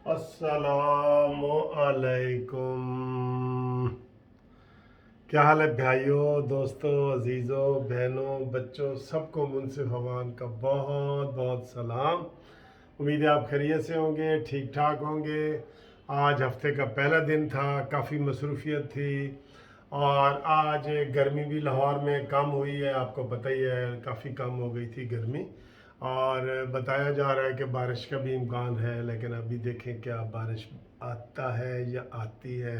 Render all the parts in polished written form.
अस्सलाम अलैकुम। क्या हाल है भाइयों, दोस्तों, अजीज़ों, बहनों, बच्चों, सबको मुनसिफ अवान का बहुत बहुत सलाम। उम्मीद है आप खैरियत से होंगे, ठीक ठाक होंगे। आज हफ्ते का पहला दिन था, काफ़ी मसरूफियत थी और आज गर्मी भी लाहौर में कम हुई है। आपको पता ही है, काफ़ी कम हो गई थी गर्मी और बताया जा रहा है कि बारिश का भी इम्कान है, लेकिन अभी देखें क्या बारिश आता है या आती है।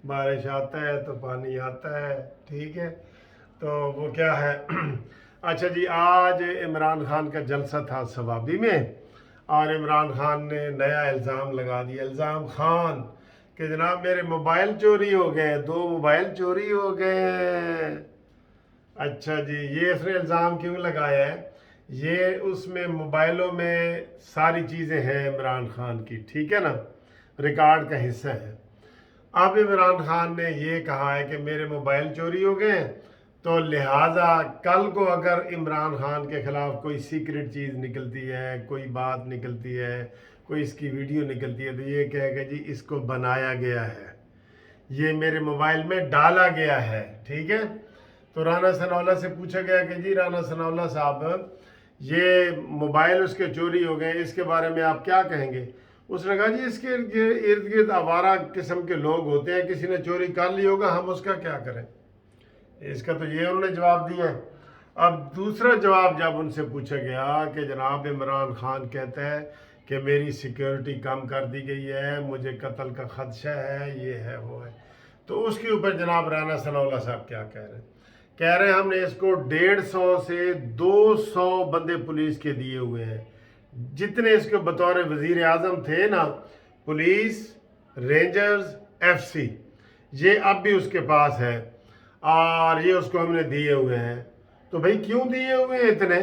बारिश आता है तो पानी आता है, ठीक है। तो वो क्या है अच्छा जी, आज इमरान खान का जलसा था सवाबी में और इमरान खान ने नया इल्ज़ाम लगा दिया, इल्ज़ाम खान, कि जनाब मेरे मोबाइल चोरी हो गए, 2 मोबाइल चोरी हो गए। अच्छा जी, ये इसने इल्ज़ाम क्यों लगाया है? ये उसमें मोबाइलों में सारी चीज़ें हैं इमरान खान की, ठीक है ना, रिकॉर्ड का हिस्सा है। अब इमरान खान ने ये कहा है कि मेरे मोबाइल चोरी हो गए, तो लिहाजा कल को अगर इमरान खान के ख़िलाफ़ कोई सीक्रेट चीज़ निकलती है, कोई बात निकलती है, कोई इसकी वीडियो निकलती है, तो ये कहेगा जी इसको बनाया गया है, ये मेरे मोबाइल में डाला गया है, ठीक है। तो राना सनाउल्लाह से पूछा गया कि जी राना सनाउल्लाह साहब, ये मोबाइल उसके चोरी हो गए, इसके बारे में आप क्या कहेंगे? उसने कहा जी इसके इर्द गिर्द आवारा किस्म के लोग होते हैं, किसी ने चोरी कर ली होगा, हम उसका क्या करें। इसका तो ये उन्होंने जवाब दिया। अब दूसरा जवाब जब उनसे पूछा गया कि जनाब इमरान खान कहता है कि मेरी सिक्योरिटी कम कर दी गई है, मुझे कत्ल का खदशा है, ये है वो है, तो उसके ऊपर जनाब राना सनाउल्लाह साहब क्या कह रहे हैं? कह रहे हैं हमने इसको 150 से 200 बंदे पुलिस के दिए हुए हैं, जितने इसके बतौर वजीर आजम थे ना, पुलिस, रेंजर्स, एफसी, ये अब भी उसके पास है और ये उसको हमने दिए हुए हैं। तो भाई क्यों दिए हुए हैं इतने?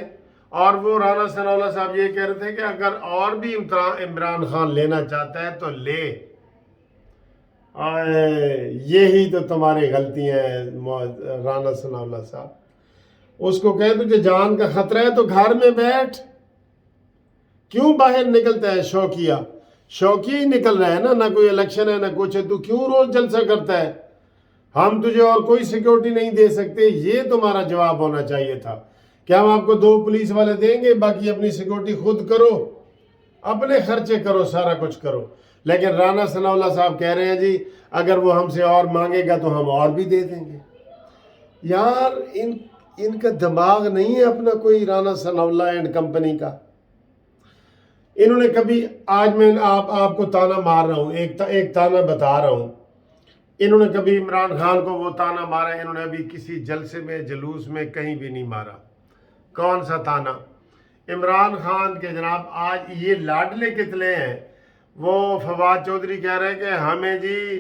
और वो राना सनाउल्लाह साहब ये कह रहे थे कि अगर और भी इमरान खान लेना चाहता है तो ले। यही तो तुम्हारी गलती है राना सनाउल्लाह साहब। उसको कहे तुझे जान का खतरा है तो घर में बैठ, क्यों बाहर निकलता है? शौकिया शौकिया ही निकल रहा है ना, ना कोई इलेक्शन है ना कुछ है, तू क्यों रोज जलसा करता है? हम तुझे और कोई सिक्योरिटी नहीं दे सकते, ये तुम्हारा जवाब होना चाहिए था। क्या हम आपको 2 पुलिस वाले देंगे, बाकी अपनी सिक्योरिटी खुद करो, अपने खर्चे करो, सारा कुछ करो। लेकिन राना सनाउल्लाह साहब कह रहे हैं जी अगर वो हमसे और मांगेगा तो हम और भी दे देंगे। यार इनका दिमाग नहीं है अपना कोई, राना सनाउल्लाह एंड कंपनी का। इन्होंने कभी, आज मैं आपको ताना मार रहा हूँ, एक ताना बता रहा हूँ, इन्होंने कभी इमरान खान को वो ताना मारा? इन्होंने अभी किसी जलसे में, जुलूस में कहीं भी नहीं मारा। कौन सा ताना? इमरान खान के जनाब आज ये लाडले कितने हैं। वो फवाद चौधरी कह रहे हैं कि हमें जी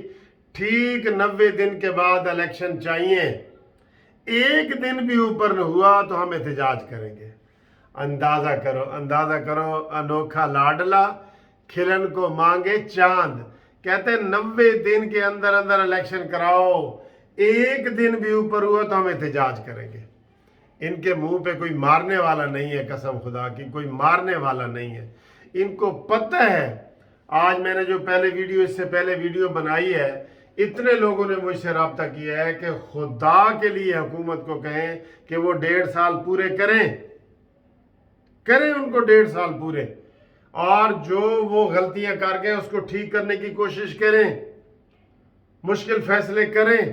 ठीक 90 दिन के बाद इलेक्शन चाहिए, एक दिन भी ऊपर न हुआ तो हम एहतजाज करेंगे। अंदाजा करो, अनोखा लाडला खिलन को मांगे चांद। कहते हैं 90 दिन के अंदर अंदर इलेक्शन कराओ, एक दिन भी ऊपर हुआ तो हम एहतजाज करेंगे। इनके मुंह पे कोई मारने वाला नहीं है, कसम खुदा की कोई मारने वाला नहीं है। इनको पता है, आज मैंने जो इससे पहले वीडियो बनाई है, इतने लोगों ने मुझसे रब्ता किया है कि खुदा के लिए हुकूमत को कहें कि वो 1.5 साल पूरे करें उनको 1.5 साल पूरे, और जो वो गलतियां कर गए उसको ठीक करने की कोशिश करें, मुश्किल फैसले करें।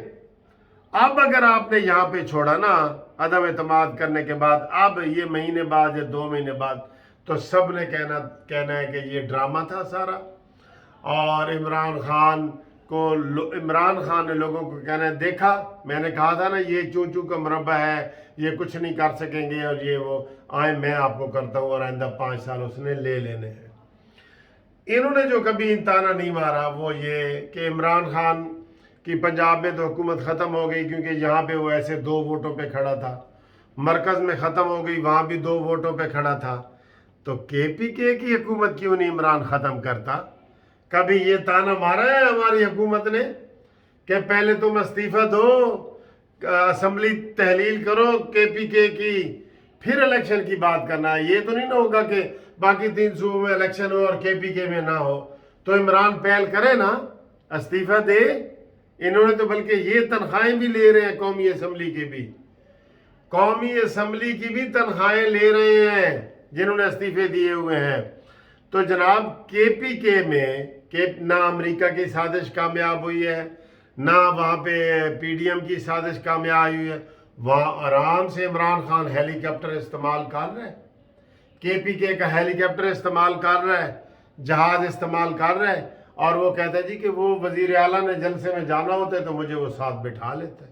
अब अगर आपने यहाँ पे छोड़ा ना अदम एतमाद करने के बाद, अब ये महीने बाद या 2 महीने बाद, तो सब ने कहना है कि ये ड्रामा था सारा। और इमरान खान ने लोगों को कहना है देखा, मैंने कहा था ना ये चू चू का मुरब्बा है, ये कुछ नहीं कर सकेंगे, और ये वो आए मैं आपको करता हूँ, और आइंदा 5 साल उसने ले लेने हैं। इन्होंने जो कभी ताना नहीं मारा वो ये कि इमरान खान की पंजाब में तो हुकूमत ख़त्म हो गई, क्योंकि यहाँ पे वो ऐसे 2 वोटों पे खड़ा था, मरकज़ में ख़त्म हो गई, वहाँ भी 2 वोटों पे खड़ा था, तो KPK की हुकूमत क्यों नहीं इमरान ख़त्म करता? कभी ये ताना मारा है हमारी हुकूमत ने कि पहले तुम इस्तीफ़ा दो, असम्बली तहलील करो KPK की, फिर इलेक्शन की बात करना है। ये तो नहीं ना होगा कि बाकी 3 सूबों में इलेक्शन हो और KPK में ना हो। तो इमरान पहल करे ना, इस्तीफा दे। इन्होंने तो बल्कि ये तनख्वाहें भी ले रहे हैं, कौमी असम्बली की भी तनख्वाहें ले रहे हैं जिन्होंने इस्तीफे दिए हुए हैं। तो जनाब KPK में ना अमेरिका की साजिश कामयाब हुई है, ना वहाँ पे PDM की साजिश कामयाब हुई है। वहाँ आराम से इमरान खान हेलीकॉप्टर इस्तेमाल कर रहा है, KPK का हेलीकॉप्टर इस्तेमाल कर रहा है, जहाज इस्तेमाल कर रहा है, और वो कहता है जी कि वो वजीर आला ने जलसे में जाना होता है तो मुझे वो साथ बिठा लेता है।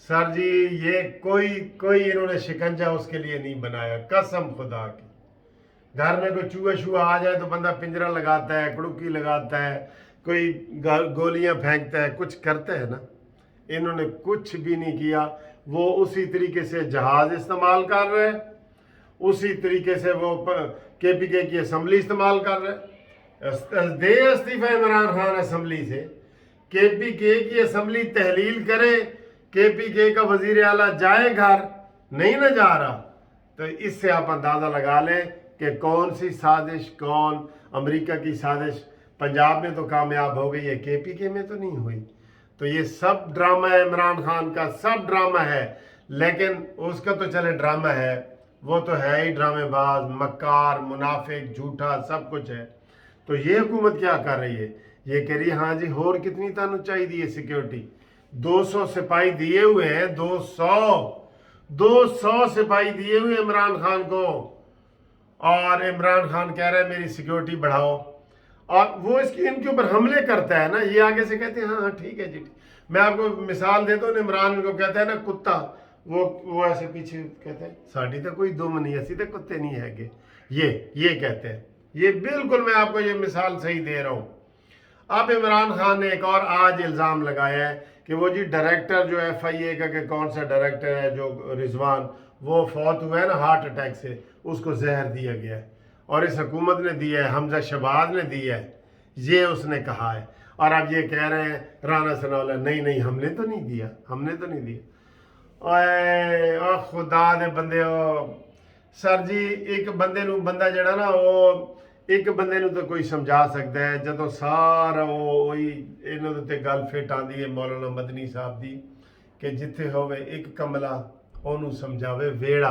सर जी ये कोई इन्होंने शिकंजा उसके लिए नहीं बनाया, कसम खुदा की। घर में कोई चूहा शूहा आ जाए तो बंदा पिंजरा लगाता है, कुड़ुकी लगाता है, कोई गोलियां फेंकता है, कुछ करते हैं ना। इन्होंने कुछ भी नहीं किया। वो उसी तरीके से जहाज इस्तेमाल कर रहे हैं, उसी तरीके से वो KPK की असम्बली इस्तेमाल कर रहे हैं। दे इस्तीफा इमरान खान असम्बली से, KPK की असम्बली तहलील करे, KPK का वजीर आला जाए घर, नहीं ना जा रहा। तो इससे आप अंदाज़ा लगा लें कि कौन सी साजिश, कौन अमेरिका की साजिश पंजाब में तो कामयाब हो गई है, KPK में तो नहीं हुई। तो ये सब ड्रामा है इमरान खान का, सब ड्रामा है। लेकिन उसका तो चले ड्रामा है, वो तो है ही ड्रामेबाज, मक्कार, मुनाफिक, झूठा, सब कुछ है। तो ये हुकूमत क्या कर रही है? ये कह रही है हाँ जी होर कितनी तानू चाहिए सिक्योरिटी। 200 सिपाही दिए हुए हैं, 200 सिपाही दिए हुए इमरान खान को, और इमरान खान कह रहा है मेरी सिक्योरिटी बढ़ाओ। और वो इनके ऊपर हमले करता है ना, ये आगे से कहते हैं हाँ हाँ ठीक है जी। मैं आपको मिसाल देता हूँ, इमरान को कहता है ना कुत्ता, वो ऐसे पीछे कहते हैं साड़ी तो कोई दुम नहीं, ऐसी तो कुत्ते नहीं है। ये कहते हैं, ये बिल्कुल मैं आपको ये मिसाल सही दे रहा हूँ। अब इमरान खान ने एक और आज इल्ज़ाम लगाया है कि वो जी डायरेक्टर जो FIA का कि कौन सा डायरेक्टर है जो रिजवान, वो फौत हुआ है ना हार्ट अटैक से, उसको जहर दिया गया है और इस हुकूमत ने दिया है, हमजा शहबाज ने दिया है, ये उसने कहा है। और अब ये कह रहे हैं राना सनाउल्लाह नहीं हमने तो नहीं दिया। ओए खुदा दे बंदे सर जी, एक बंदा जड़ा ना वो एक बंदे नूं तो कोई समझा सकता है, जदों सारा वही इन्हों ते गल फिट आती है मौलाना मदनी साहब दी कि जिथे होवे एक कमला ओनू समझावे वेड़ा,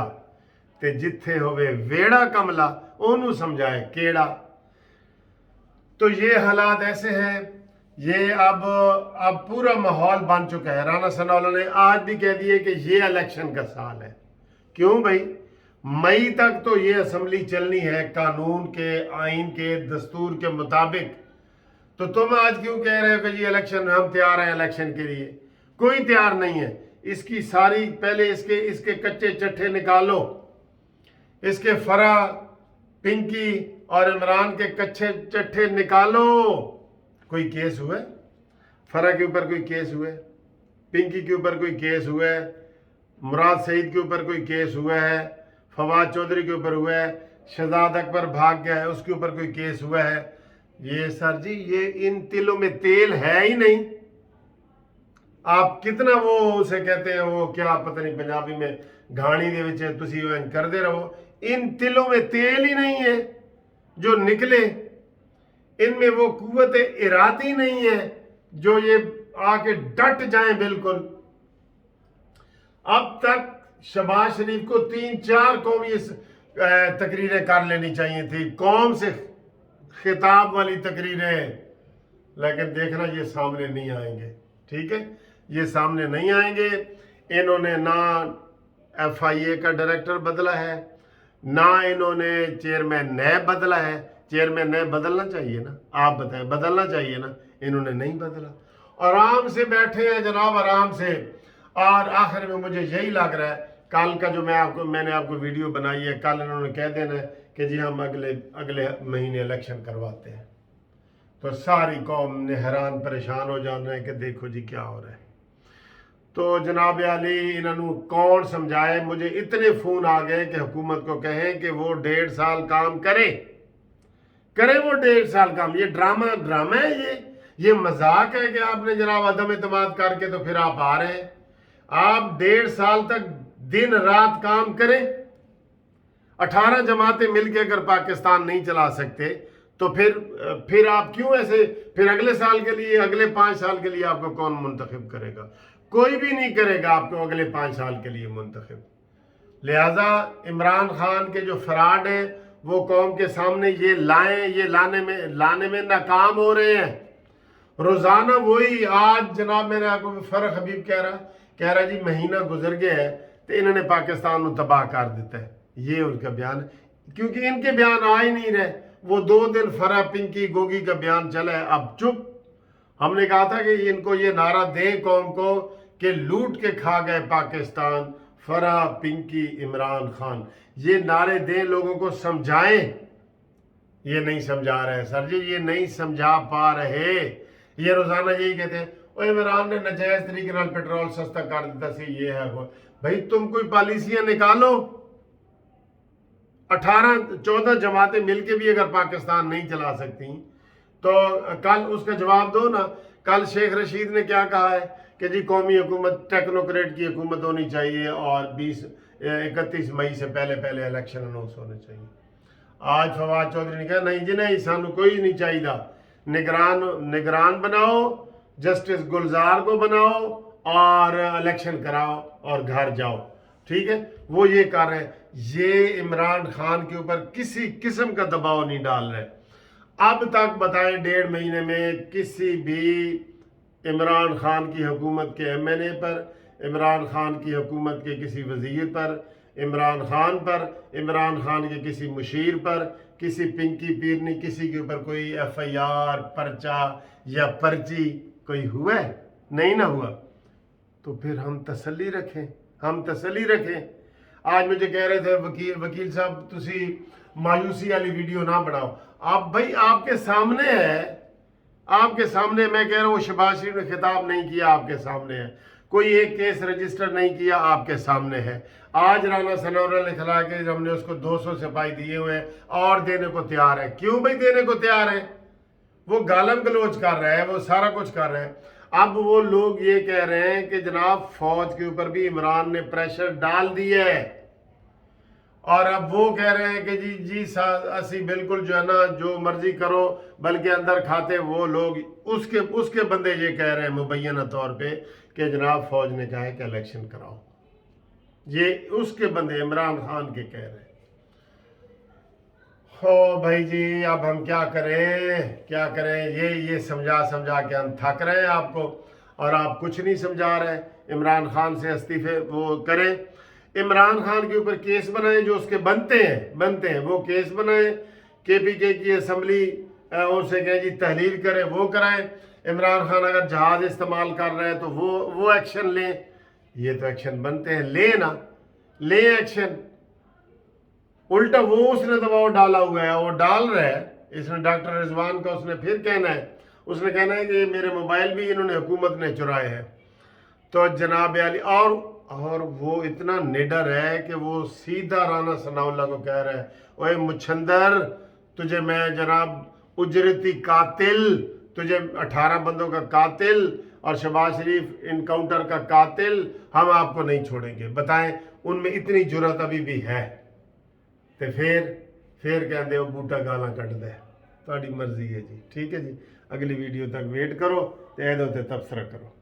ते जिथे होवे वेड़ा कमला ओनू समझाए केड़ा। तो ये हालात ऐसे हैं, ये अब पूरा माहौल बन चुका है। राना सनाउल्लाह ने आज भी कह दिए कि ये इलेक्शन का साल है। क्यों भाई? मई तक तो ये असम्बली चलनी है कानून के, आइन के, दस्तूर के मुताबिक। तो तुम आज क्यों कह रहे हो कि जी इलेक्शन, हम तैयार हैं इलेक्शन के लिए? कोई तैयार नहीं है। इसकी सारी पहले इसके कच्चे चट्टे निकालो, इसके फरा, पिंकी और इमरान के कच्चे चट्टे निकालो। कोई केस हुआ है? फरा के ऊपर कोई केस हुआ है? पिंकी के ऊपर कोई केस हुआ है? मुराद सईद के ऊपर कोई केस हुआ है? फवाद चौधरी के ऊपर हुआ है? शहजाद अकबर भाग गया है, उसके ऊपर कोई केस हुआ है? ये सर जी ये इन तिलों में तेल है ही नहीं। आप कितना वो उसे कहते हैं, वो क्या पता नहीं पंजाबी में, घाणी दे विच तुसी करते रहो, इन तिलों में तेल ही नहीं है जो निकले। इनमें वो कुव्वत इरादी नहीं है जो ये आके डट जाए बिल्कुल। अब तक शहबाज शरीफ को 3-4 कौमी तकरीरें कर लेनी चाहिए थी, कौम से खिताब वाली तकरीरें, लेकिन देखना ये सामने नहीं आएंगे। ठीक है, ये सामने नहीं आएंगे। इन्होंने ना FIA का डायरेक्टर बदला है, ना इन्होंने चेयरमैन नैब बदला है। चेयरमैन नैब बदलना चाहिए ना, आप बताएं, बदलना चाहिए ना, इन्होंने नहीं बदला। आराम से बैठे हैं जनाब, आराम से। और आखिर में मुझे यही लग रहा है, कल का जो मैंने आपको वीडियो बनाई है, कल इन्होंने कह देना है कि जी हम अगले महीने इलेक्शन करवाते हैं। तो सारी कौम ने हैरान परेशान हो जाना है कि देखो जी क्या हो रहा है। तो जनाब आली इन्होंने कौन समझाए? मुझे इतने फ़ोन आ गए कि हुकूमत को कहें कि वो 1.5 साल काम करे वो 1.5 साल काम। ये ड्रामा है, ये मजाक है कि आपने जनाब अदम एतमाद करके तो फिर आप आ रहे हैं। आप 1.5 साल तक दिन रात काम करें, 18 जमातें मिलकर अगर पाकिस्तान नहीं चला सकते तो फिर आप क्यों ऐसे, फिर अगले साल के लिए, अगले 5 साल के लिए आपको कौन मुंतखब करेगा? कोई भी नहीं करेगा आपको अगले 5 साल के लिए मुंतखब। लिहाजा इमरान खान के जो फ्रॉड हैं वो कौम के सामने ये लाने में नाकाम हो रहे हैं। रोज़ाना वही, आज जनाब मेरे आपको फर्क हबीब कह रहा जी महीना गुजर गया है तो इन्होंने पाकिस्तान को तबाह कर देता है। ये उनका बयान, क्योंकि इनके बयान आ ही नहीं रहे। वो 2 दिन फरा पिंकी गोगी का बयान चला है, अब चुप। हमने कहा था कि इनको ये नारा दें कौम को कि लूट के खा गए पाकिस्तान, फरा पिंकी इमरान खान, ये नारे दें, लोगों को समझाएं। ये नहीं समझा रहे सर जी, ये नहीं समझा पा रहे। ये रोजाना यही कहते हैं ओ इमरान ने नजायज तरीके नाल पेट्रोल सस्ता कर दिता सी, ये है वो। भाई तुम कोई पॉलिसियां निकालो। 14 जमातें मिलके भी अगर पाकिस्तान नहीं चला सकती तो कल उसका जवाब दो ना। कल शेख रशीद ने क्या कहा है कि जी कौमी हुकूमत टेक्नोक्रेट की हुकूमत होनी चाहिए और 31 मई से पहले इलेक्शन अनाउंस होने चाहिए। आज फवाद चौधरी ने कहा नहीं जी नहीं, सानू कोई नहीं चाहिए, निगरान बनाओ, जस्टिस गुलजार को बनाओ और इलेक्शन कराओ और घर जाओ। ठीक है, वो ये कर रहे हैं। ये इमरान खान के ऊपर किसी किस्म का दबाव नहीं डाल रहे। अब तक बताएं 1.5 महीने में किसी भी इमरान खान की हुकूमत के MNA पर, इमरान खान की हुकूमत के किसी वजीर पर, इमरान खान के किसी मुशीर पर, किसी पिंकी पीरनी, किसी के ऊपर कोई FIR पर्चा या पर्ची कोई हुआ है? नहीं ना हुआ। तो फिर हम तसल्ली रखें। आज मुझे कह रहे थे वकील साहब तुसी मायूसी वाली वीडियो ना बनाओ। आप भाई आपके सामने है, आपके सामने मैं कह रहा हूँ, शहबाज शरीफ ने खिताब नहीं किया, आपके सामने है। कोई एक केस रजिस्टर नहीं किया, आपके सामने है। आज राना सनोरा ने खिला के हमने उसको 200 सिपाही दिए हुए हैं और देने को तैयार है। क्यों भाई देने को तैयार है? वो गालम गलोच कर रहा है, वो सारा कुछ कर रहे हैं। अब वो लोग ये कह रहे हैं कि जनाब फौज के ऊपर भी इमरान ने प्रेशर डाल दिया है और अब वो कह रहे हैं कि जी असी बिल्कुल जो है ना जो मर्जी करो, बल्कि अंदर खाते वो लोग उसके बंदे ये कह रहे हैं मुबैना तौर पे कि जनाब फौज ने कहा है कि इलेक्शन कराओ। ये उसके बंदे इमरान खान के कह रहे हैं। हो भाई जी, अब हम क्या करें? ये समझा के हम थक रहे हैं आपको, और आप कुछ नहीं समझा रहे। इमरान खान से इस्तीफे वो करें, इमरान खान के ऊपर केस बनाए जो उसके बनते हैं, वो केस बनाए। KPK की असम्बली उनसे कहें जी तहलील करे, वो कराएं। इमरान खान अगर जहाज इस्तेमाल कर रहे हैं तो वो एक्शन लें। ये तो एक्शन बनते हैं, ले एक्शन। उल्टा वो उसने दबाव डाला हुआ है, वो डाल रहा है। इसने डॉक्टर रिजवान का उसने फिर कहना है कि मेरे मोबाइल भी इन्होंने हुकूमत ने चुराए हैं। तो जनाब अली और वो इतना निडर है कि वो सीधा राना सनाउल्लाह को कह रहा है, ओए मुछंदर, तुझे मैं जनाब उजरती कातिल, तुझे 18 बंदों का कातिल और शहबाज शरीफ इनकाउंटर का कातिल, हम आपको नहीं छोड़ेंगे। बताएं उनमें इतनी जुर्रत अभी भी है? तो फिर कहते हो बूटा गाला कट दे। थोड़ी मर्जी है जी। ठीक है जी, अगली वीडियो तक वेट करो, तो तबसरा करो।